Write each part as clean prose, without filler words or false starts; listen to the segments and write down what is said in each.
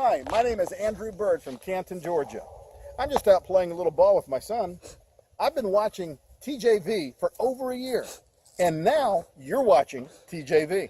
Hi, my name is Andrew Bird from Canton, Georgia. I'm just out playing a little ball with my son. I've been watching TJV for over a year, and now you're watching TJV.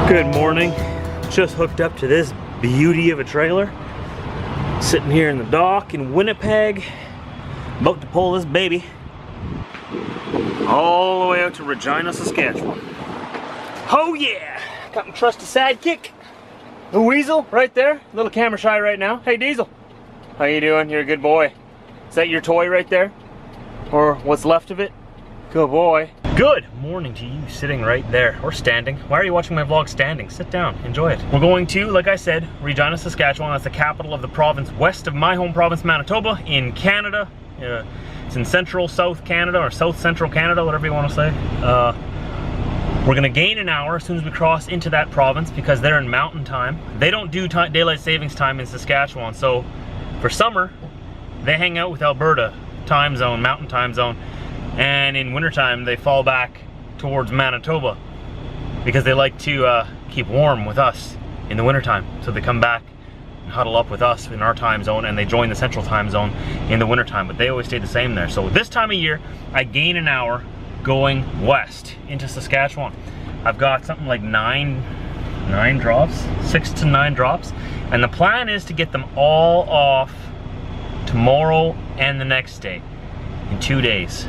Good morning. Just hooked up to this beauty of a trailer. Sitting here in the dock in Winnipeg. About to pull this baby all the way out to Regina, Saskatchewan. Oh yeah! Got my trusty sidekick. The Weasel right there. A little camera shy right now. Hey Diesel. How you doing? You're a good boy. Is that your toy right there? Or what's left of it? Good boy. Good morning to you sitting right there, or standing. Why are you watching my vlog standing? Sit down, enjoy it. We're going to, like I said, Regina, Saskatchewan. That's the capital of the province west of my home province, Manitoba, in Canada. It's in central South Canada, or South Central Canada, whatever you want to say. We're gonna gain an hour as soon as we cross into that province because they're in mountain time. They don't do daylight savings time in Saskatchewan, so for summer, they hang out with Alberta time zone, mountain time zone. And in wintertime, they fall back towards Manitoba because they like to keep warm with us in the wintertime. So they come back and huddle up with us in our time zone, and they join the central time zone in the wintertime, but they always stay the same there. So this time of year, I gain an hour going west into Saskatchewan. I've got something like 9 drops, 6 to 9 drops, and the plan is to get them all off tomorrow and the next day in 2 days.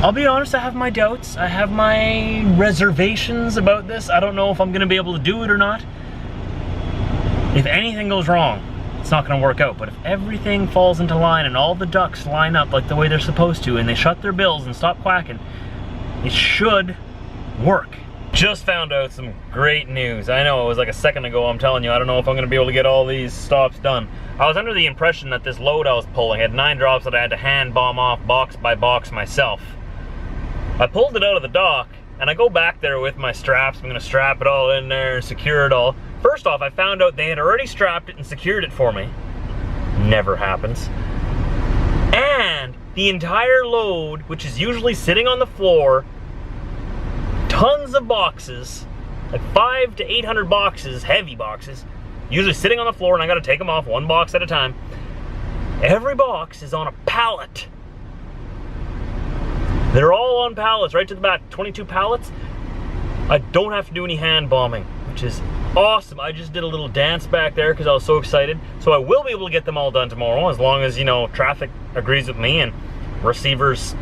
I'll be honest, I have my doubts. I have my reservations about this. I don't know if I'm gonna be able to do it or not. If anything goes wrong, it's not gonna work out. But if everything falls into line and all the ducks line up like the way they're supposed to and they shut their bills and stop quacking, it should work. Just found out some great news. I know it was like a second ago, I'm telling you, I don't know if I'm gonna be able to get all these stops done. I was under the impression that this load I was pulling had 9 drops that I had to hand bomb off box by box myself. I pulled it out of the dock and I go back there with my straps. I'm gonna strap it all in there and secure it all. First off, I found out they had already strapped it and secured it for me. Never happens. And the entire load, which is usually sitting on the floor, tons of boxes, like 500 to 800 boxes, heavy boxes, usually sitting on the floor, and I gotta take them off one box at a time. Every box is on a pallet. They're all on pallets, right to the back, 22 pallets. I don't have to do any hand bombing, which is awesome. I just did a little dance back there because I was so excited. So I will be able to get them all done tomorrow, as long as, you know, traffic agrees with me and receivers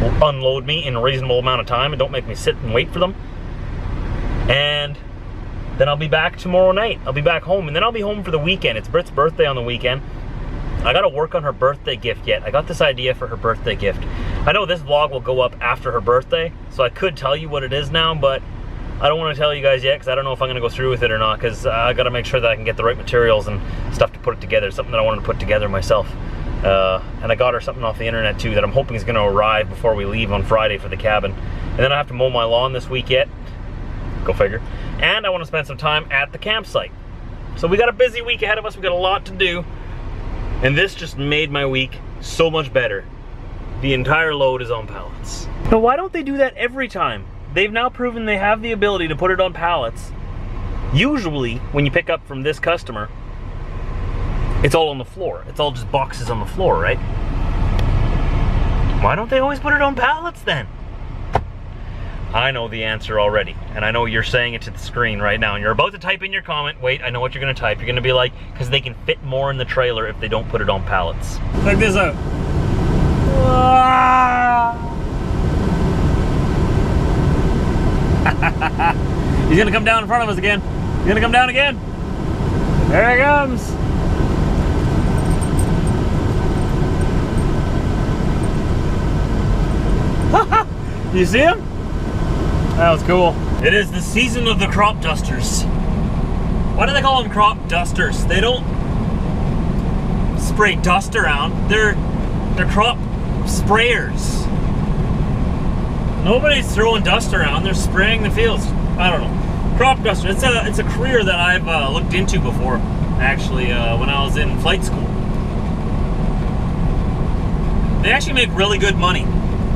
will unload me in a reasonable amount of time and don't make me sit and wait for them. And then I'll be back tomorrow night. I'll be back home, and then I'll be home for the weekend. It's Brit's birthday on the weekend. I gotta work on her birthday gift yet. I got this idea for her birthday gift. I know this vlog will go up after her birthday, so I could tell you what it is now, but I don't want to tell you guys yet because I don't know if I'm gonna go through with it or not, because I gotta make sure that I can get the right materials and stuff to put it together. Something that I wanted to put together myself. And I got her something off the internet too that I'm hoping is gonna arrive before we leave on Friday for the cabin. And then I have to mow my lawn this week yet. Go figure. And I want to spend some time at the campsite. So we got a busy week ahead of us. We got a lot to do. And this just made my week so much better. The entire load is on pallets. Now why don't they do that every time? They've now proven they have the ability to put it on pallets. Usually, when you pick up from this customer, it's all on the floor. It's all just boxes on the floor, right? Why don't they always put it on pallets then? I know the answer already, and I know you're saying it to the screen right now, and you're about to type in your comment. Wait, I know what you're gonna type. You're gonna be like, because they can fit more in the trailer if they don't put it on pallets. Check this out. He's gonna come down in front of us again. He's gonna come down again. There he comes. You see him? That was cool. It is the season of the crop dusters. Why do they call them crop dusters? They don't spray dust around. They're crop sprayers. Nobody's throwing dust around. They're spraying the fields. I don't know. Crop duster. It's a career that I've looked into before. Actually, when I was in flight school. They actually make really good money.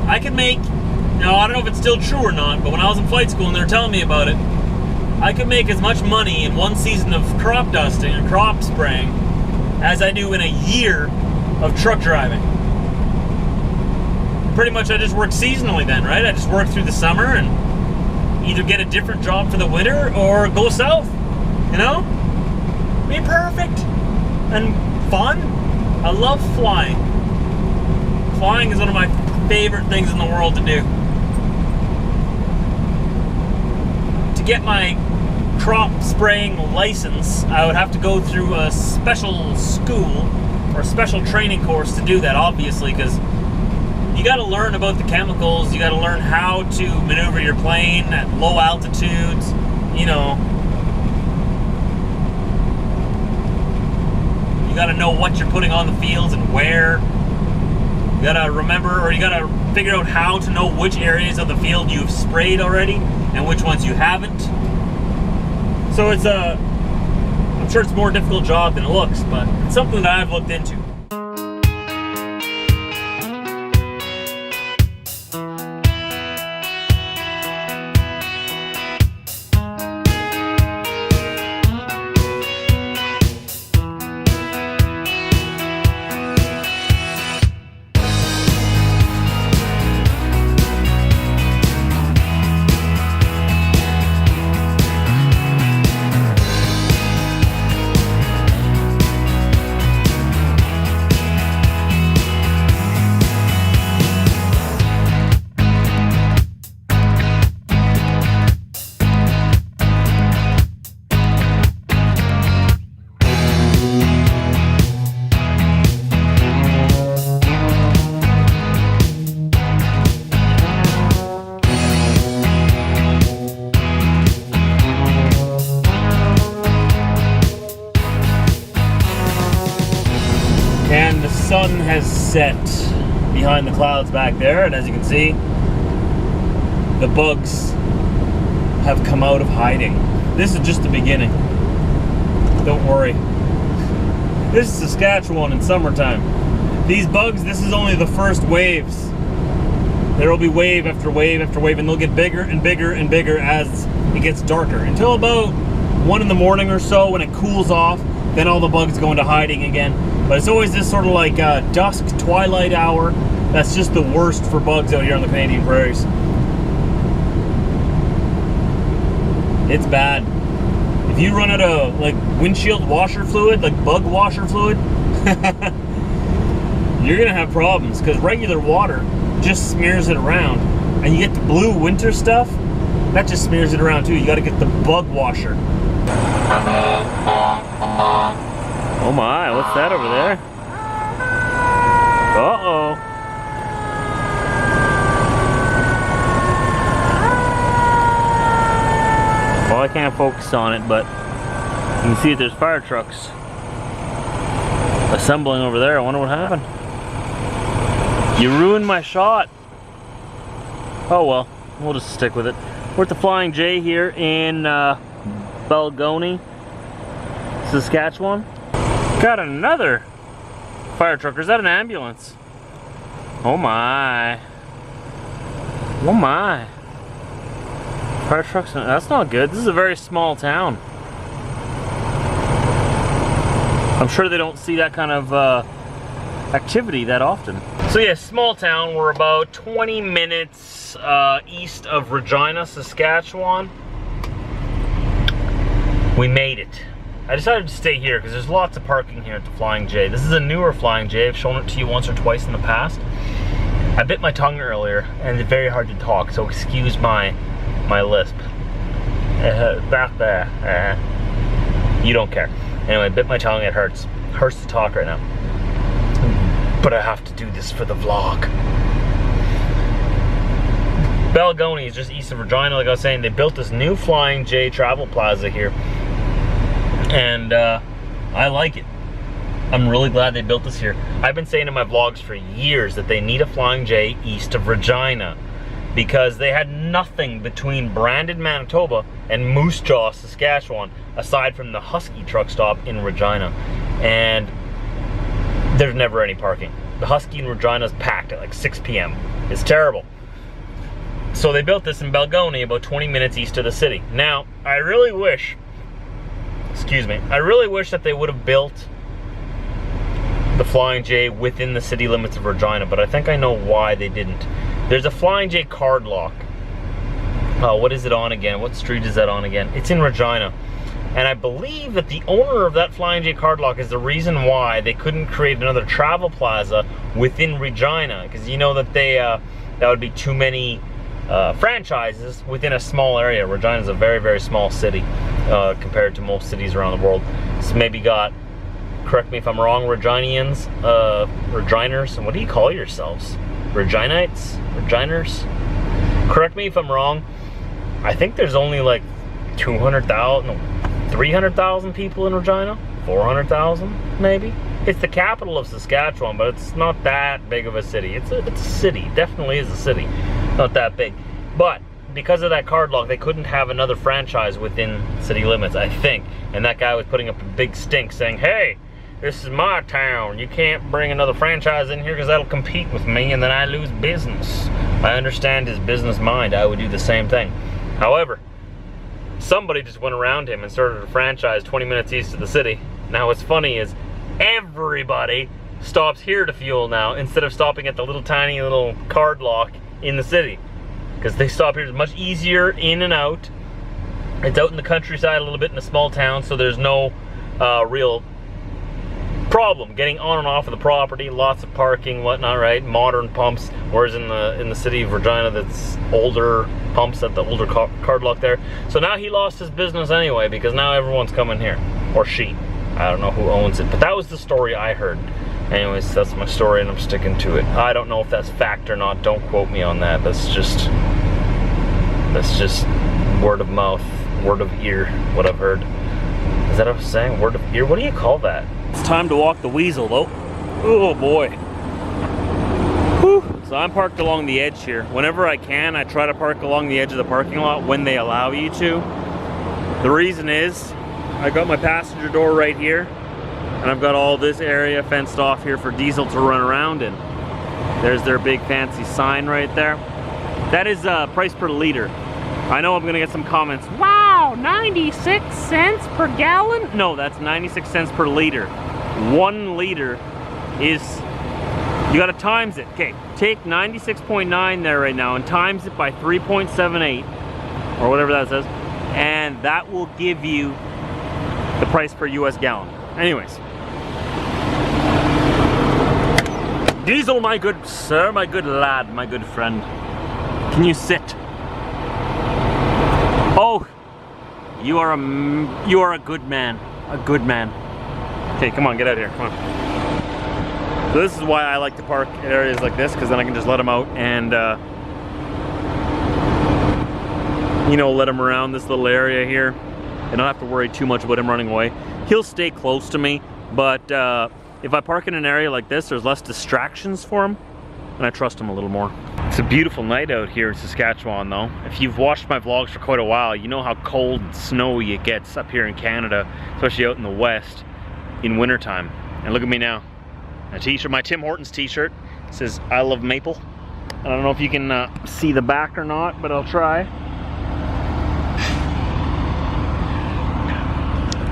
I could make, now I don't know if it's still true or not, but when I was in flight school and they were telling me about it, I could make as much money in one season of crop dusting or crop spraying as I do in a year of truck driving. Pretty much I just work seasonally then, right? I just work through the summer and either get a different job for the winter or go south, you know? Be perfect and fun. I love flying. Flying is one of my favorite things in the world to do. To get my crop spraying license, I would have to go through a special school or a special training course to do that, obviously, because you got to learn about the chemicals, you got to learn how to maneuver your plane at low altitudes, you know. You got to know what you're putting on the fields and where. You gotta remember, or you gotta figure out how to know which areas of the field you've sprayed already and which ones you haven't. So it's I'm sure it's a more difficult job than it looks, but it's something that I've looked into. And the sun has set behind the clouds back there, and as you can see, the bugs have come out of hiding. This is just the beginning. Don't worry. This is Saskatchewan in summertime. These bugs, this is only the first waves. There will be wave after wave after wave, and they'll get bigger and bigger and bigger as it gets darker. Until about 1 in the morning or so, when it cools off, then all the bugs go into hiding again. But it's always this sort of like dusk, twilight hour. That's just the worst for bugs out here on the Canadian prairies. It's bad. If you run out of like windshield washer fluid, like bug washer fluid, you're gonna have problems, because regular water just smears it around, and you get the blue winter stuff, that just smears it around too. You gotta get the bug washer. Oh my, what's that over there? Uh-oh. Well, I can't focus on it, but you can see that there's fire trucks assembling over there. I wonder what happened. You ruined my shot. Oh well, we'll just stick with it. We're at the Flying J here in Balgony, Saskatchewan. Got another fire truck. Or is that an ambulance? Oh my. Oh my. Fire trucks, that's not good. This is a very small town. I'm sure they don't see that kind of activity that often. So yeah, small town. We're about 20 minutes east of Regina, Saskatchewan. We made it. I decided to stay here because there's lots of parking here at the Flying J. This is a newer Flying J. I've shown it to you once or twice in the past. I bit my tongue earlier and it's very hard to talk, so excuse my lisp. Back there. You don't care. Anyway, bit my tongue, it hurts. Hurts to talk right now. But I have to do this for the vlog. Balgonie is just east of Regina, like I was saying. They built this new Flying J travel plaza here. And I like it. I'm really glad they built this here. I've been saying in my vlogs for years that they need a Flying J east of Regina, because they had nothing between Brandon, Manitoba and Moose Jaw, Saskatchewan, aside from the Husky truck stop in Regina. And there's never any parking. The Husky in Regina is packed at like 6 p.m. It's terrible. So they built this in Balgonie, about 20 minutes east of the city. Now, I really wish, I really wish that they would have built the Flying J within the city limits of Regina, but I think I know why they didn't. There's a Flying J card lock. What is it on again? What street is that on again? It's in Regina. And I believe that the owner of that Flying J card lock is the reason why they couldn't create another travel plaza within Regina, because you know that they that would be too many franchises within a small area. Regina is a very, very small city compared to most cities around the world. It's maybe got, correct me if I'm wrong, Reginians, Reginers, and what do you call yourselves? Reginites? Reginers? Correct me if I'm wrong. I think there's only like 200,000, no, 300,000 people in Regina? 400,000 maybe? It's the capital of Saskatchewan, but it's not that big of a city. It's a city, definitely is a city. Not that big. But because of that card lock, they couldn't have another franchise within city limits, I think. And that guy was putting up a big stink saying, hey, this is my town. You can't bring another franchise in here because that'll compete with me and then I lose business. I understand his business mind. I would do the same thing. However, somebody just went around him and started a franchise 20 minutes east of the city. Now what's funny is everybody stops here to fuel now instead of stopping at the little tiny little card lock in the city. Because they stop here. It's much easier in and out. It's out in the countryside a little bit in a small town, so there's no real problem getting on and off of the property. Lots of parking, whatnot, right? Modern pumps. Whereas in the city of Regina, that's older pumps at the older card lock there. So now he lost his business anyway, because now everyone's coming here, or she. I don't know who owns it, but that was the story I heard. Anyways, that's my story and I'm sticking to it. I don't know if that's fact or not. Don't quote me on that. That's just word of mouth, word of ear, what I've heard. Is that what I'm saying? Word of ear? What do you call that? It's time to walk the weasel though. Oh boy. Whew. So I'm parked along the edge here. Whenever I can, I try to park along the edge of the parking lot when they allow you to. The reason is, I got my passenger door right here, and I've got all this area fenced off here for Diesel to run around in. There's their big fancy sign right there. That is price per liter. I know I'm gonna get some comments. Wow, 96 cents per gallon? No, that's 96 cents per liter. 1 liter is, you gotta times it. Okay, take 96.9 there right now and times it by 3.78, or whatever that says, and that will give you the price per US gallon. Anyways. Diesel, my good sir, my good lad, my good friend. Can you sit? Oh, you are a good man. A good man. Okay, come on, get out of here. Come on. So this is why I like to park in areas like this, because then I can just let him out and you know, let him around this little area here. I don't have to worry too much about him running away. He'll stay close to me, but if I park in an area like this, there's less distractions for him, and I trust him a little more. It's a beautiful night out here in Saskatchewan though. If you've watched my vlogs for quite a while, you know how cold and snowy it gets up here in Canada, especially out in the west in wintertime. And look at me now. A t-shirt, my Tim Hortons t-shirt. It says, I love maple. I don't know if you can see the back or not, but I'll try.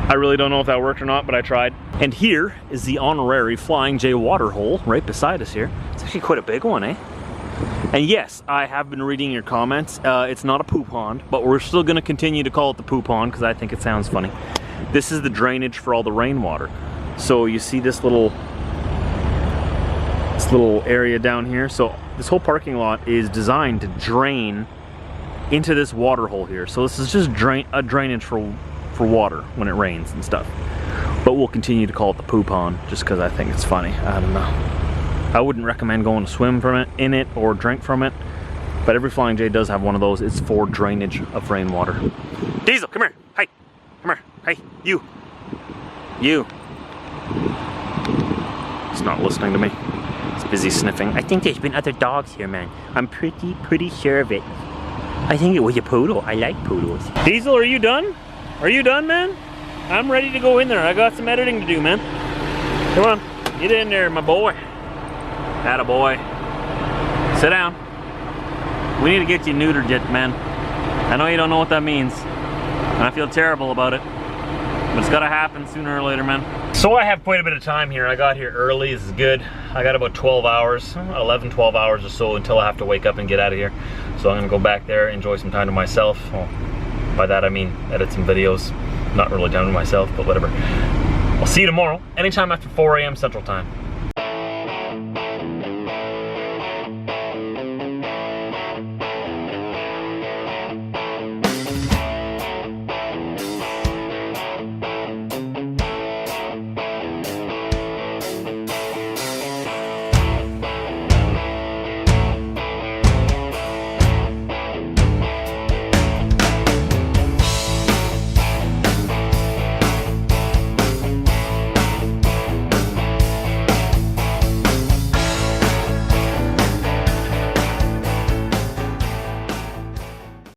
I really don't know if that worked or not, but I tried. And here is the honorary Flying J water hole right beside us here. It's actually quite a big one, eh? And yes, I have been reading your comments. It's not a poo pond, but we're still gonna continue to call it the poo pond because I think it sounds funny. This is the drainage for all the rainwater. So you see this little area down here. So this whole parking lot is designed to drain into this water hole here. So this is just a drainage for water when it rains and stuff. But we'll continue to call it the poo pond just because I think it's funny. I don't know. I wouldn't recommend going to swim from it, in it, or drink from it. But every flying J does have one of those. It's for drainage of rainwater. Diesel, come here. Hey, come here. Hey, you. You. He's not listening to me. He's busy sniffing. I think there's been other dogs here, man. I'm pretty sure of it. I think it was a poodle. I like poodles. Diesel, are you done? Are you done, man? I'm ready to go in there. I got some editing to do, man. Come on, get in there, my boy. Atta boy. Sit down. We need to get you neutered yet, man. I know you don't know what that means. And I feel terrible about it. But it's gotta happen sooner or later, man. So I have quite a bit of time here. I got here early, this is good. I got about 12 hours, 11, 12 hours or so until I have to wake up and get out of here. So I'm gonna go back there, enjoy some time to myself. Well, by that I mean edit some videos. Not really time to myself, but whatever. I'll see you tomorrow, anytime after 4 a.m. Central Time.